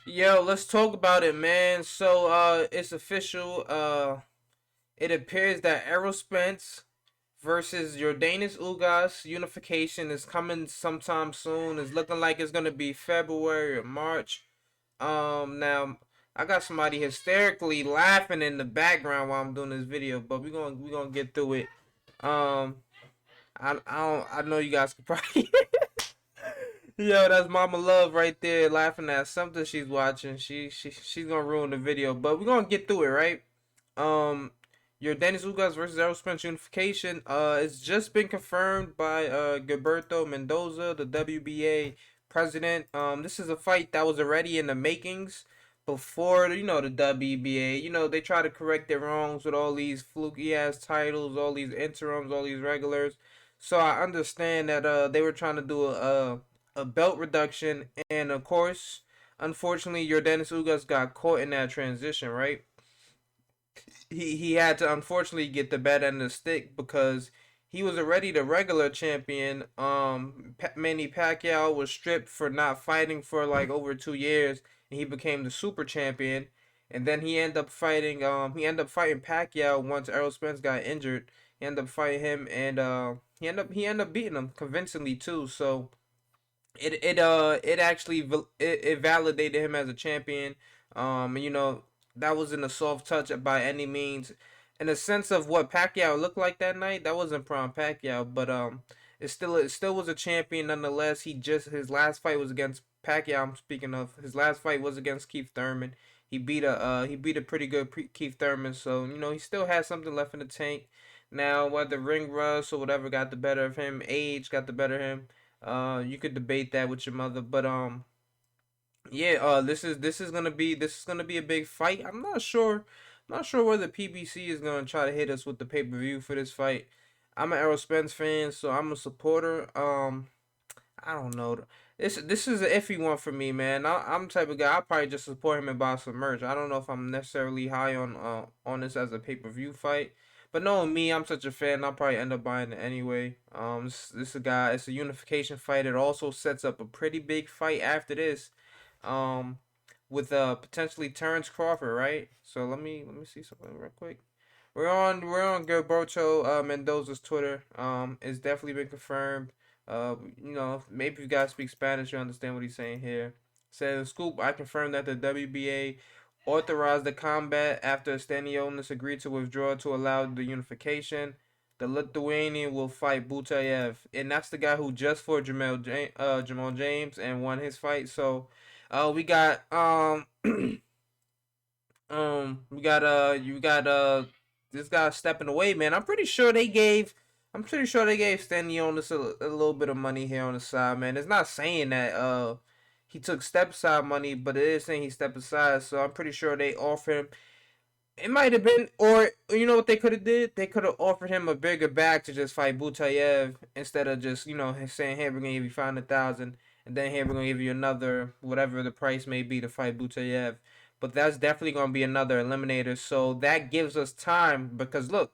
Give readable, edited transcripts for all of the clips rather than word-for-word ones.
Yo, let's talk about it, man. So, it's official. It appears that Errol Spence versus Yordenis Ugas unification is coming sometime soon. It's looking like it's gonna be February or March. Now I got somebody hysterically laughing in the background while I'm doing this video, but we gonna get through it. Um, I know you guys could probably Yo, that's Mama Love right there laughing at something she's watching. She's gonna ruin the video, but we're gonna get through it, right? Um, your Dennis Ugas versus Errol Spence unification. It's just been confirmed by Gilberto Mendoza, the WBA president. This is a fight that was already in the makings before the WBA. They try to correct their wrongs with all these fluky ass titles, all these interims, all these regulars. So I understand that they were trying to do a belt reduction, and of course, unfortunately, Yordenis Ugas got caught in that transition, right? He had to unfortunately get the bad end of the stick because he was already the regular champion. Manny Pacquiao was stripped for not fighting for like over 2 years, and he became the super champion. And then he ended up fighting. He ended up fighting Pacquiao once Errol Spence got injured. He ended up fighting him, and he ended up beating him convincingly too. So it actually it validated him as a champion. That wasn't a soft touch by any means. In the sense of what Pacquiao looked like that night, that wasn't prime Pacquiao, but it still was a champion nonetheless. His last fight was against Pacquiao. I'm speaking of his last fight was against Keith Thurman. He beat a pretty good Keith Thurman, so he still has something left in the tank. Now, whether ring rust or whatever got the better of him, age got the better of him. You could debate that with your mother, but yeah. This is gonna be a big fight. I'm not sure whether PBC is gonna try to hit us with the pay per view for this fight. I'm an Errol Spence fan, so I'm a supporter. I don't know. This is an iffy one for me, man. I'm the type of guy. I'll probably just support him and buy some merch. I don't know if I'm necessarily high on this as a pay per view fight, but knowing me, I'm such a fan. I'll probably end up buying it anyway. This is a guy. It's a unification fight. It also sets up a pretty big fight after this. Um, with potentially Terrence Crawford, right? So let me see something real quick. We're on Gilberto Mendoza's Twitter. It's definitely been confirmed. Maybe if you guys speak Spanish, you understand what he's saying here. Says Scoop, I confirmed that the WBA authorized the combat after Stanionis agreed to withdraw to allow the unification. The Lithuanian will fight Butayev, and that's the guy who just fought Jamal James and won his fight. So, we got we got you got this guy stepping away, man. I'm pretty sure they gave Stanionis a little bit of money here on the side, man. It's not saying that he took step aside money, but it is saying he stepped aside. So I'm pretty sure they offered him. It might have been, or you know what they could have did? They could have offered him a bigger bag to just fight Butayev instead of just saying, "Hey, we're gonna give you 500,000, and then hey, we're gonna give you another whatever the price may be to fight Butayev." But that's definitely gonna be another eliminator. So that gives us time because look,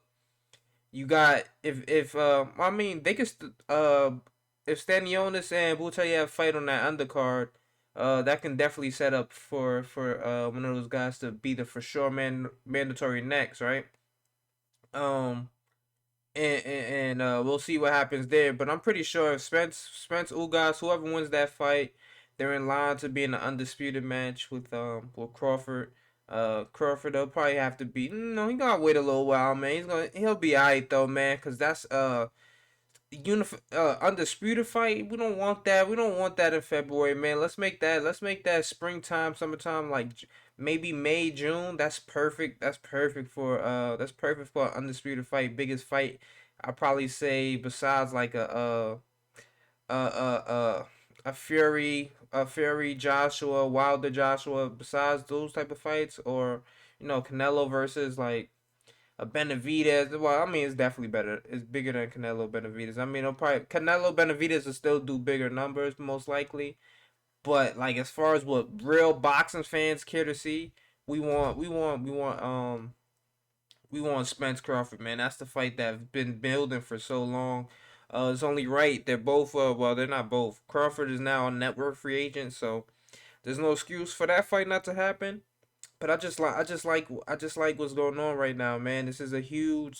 you got if I mean they could if Stanionis and Butayev fight on that undercard, that can definitely set up for one of those guys to be the for sure mandatory next, right? Um, and we'll see what happens there. But I'm pretty sure if Spence Ugas, whoever wins that fight, they're in line to be in an undisputed match with Crawford. Crawford, they'll probably have to be. No, he gotta wait a little while, man. He'll be alright though, man, cause that's undisputed fight. We don't want that. We don't want that in February, man. Let's make that springtime, summertime, like maybe May, June. That's perfect for an undisputed fight, biggest fight. I probably say besides like a Fury Joshua, Wilder Joshua. Besides those type of fights, or Canelo versus like a Benavidez. Well, I mean, it's definitely better. It's bigger than Canelo Benavidez. I mean, it'll probably Canelo Benavidez will still do bigger numbers most likely. But like as far as what real boxing fans care to see, we want Spence Crawford, man. That's the fight that's been building for so long. It's only right. They're both well, they're not both. Crawford is now a network free agent, so There's no excuse for that fight not to happen. But I just like what's going on right now, man. This is a huge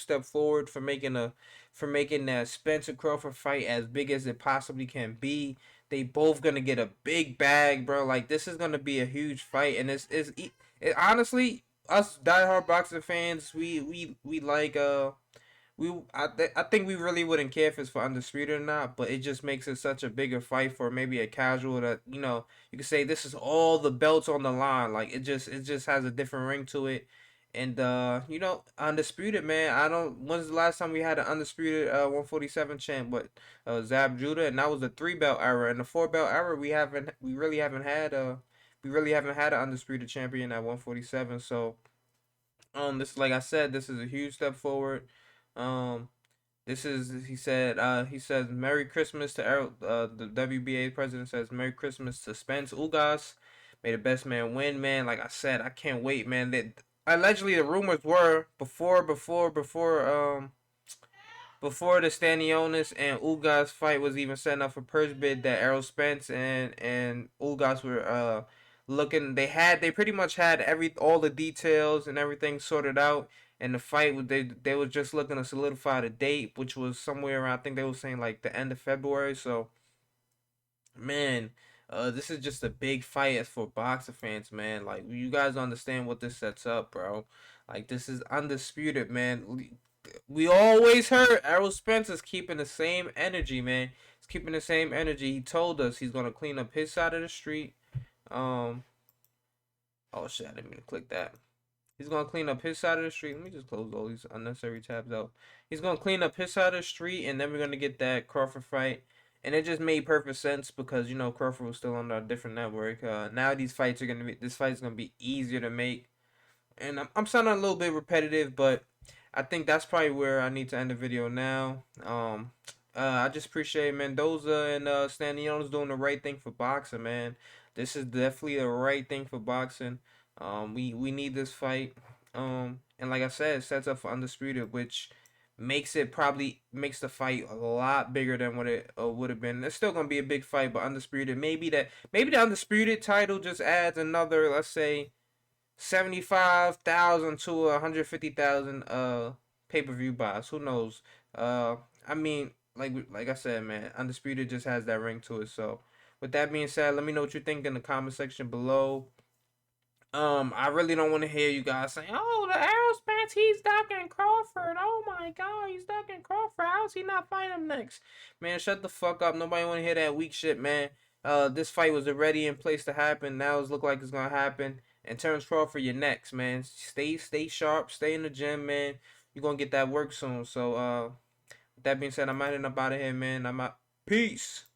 step forward for making that Spencer Crawford fight as big as it possibly can be. They both gonna get a big bag, bro. Like this is gonna be a huge fight, and it honestly, us diehard boxing fans, we like I think we really wouldn't care if it's for undisputed or not, but it just makes it such a bigger fight for maybe a casual that you could say this is all the belts on the line. Like it just has a different ring to it, and undisputed, man. I don't. When's the last time we had an undisputed 147 champ? But Zab Judah, and that was the three belt era. And the four belt era, we really haven't had an undisputed champion at 147. So this, like I said, this is a huge step forward. Um, this is he says Merry Christmas to Errol, the WBA president says Merry Christmas to Spence Ugas. May the best man win, man. Like I said, I can't wait, man. That allegedly the rumors were before the Stanionis and Ugas fight was even set up for purse bid, that Errol Spence and Ugas were looking, they pretty much had all the details and everything sorted out, and the fight they were just looking to solidify the date, which was somewhere around, I think they were saying like the end of February. So man, this is just a big fight as for boxer fans, man. Like you guys understand what this sets up, bro. Like this is undisputed, man. We always heard Errol Spence is keeping the same energy, man. He's keeping the same energy. He told us he's gonna clean up his side of the street. Um, oh shit, I didn't mean to click that. He's gonna clean up his side of the street. Let me just close all these unnecessary tabs out. He's gonna clean up his side of the street, and then we're gonna get that Crawford fight. And it just made perfect sense because Crawford was still on a different network. Now this fight's gonna be easier to make, and I'm sounding a little bit repetitive, but I think that's probably where I need to end the video now. I just appreciate Mendoza and Stanionis doing the right thing for boxing, man. This is definitely the right thing for boxing. We need this fight. And like I said, it sets up for undisputed, which makes the fight a lot bigger than what it would have been. It's still gonna be a big fight, but undisputed. Maybe the undisputed title just adds another, let's say, 75,000 to 150,000 pay-per-view buys. Who knows? I mean, like I said, man, undisputed just has that ring to it. So, with that being said, let me know what you think in the comment section below. I really don't want to hear you guys saying, "Oh, the Errol Spence, he's ducking Crawford. Oh my God, he's ducking Crawford. How's he not fighting him next?" Man, shut the fuck up. Nobody want to hear that weak shit, man. This fight was already in place to happen. Now it's look like it's gonna happen. And Terrence Crawford, you're next, man. Stay sharp. Stay in the gym, man. You're gonna get that work soon. So, with that being said, I'm out of here, man. I'm out. Peace.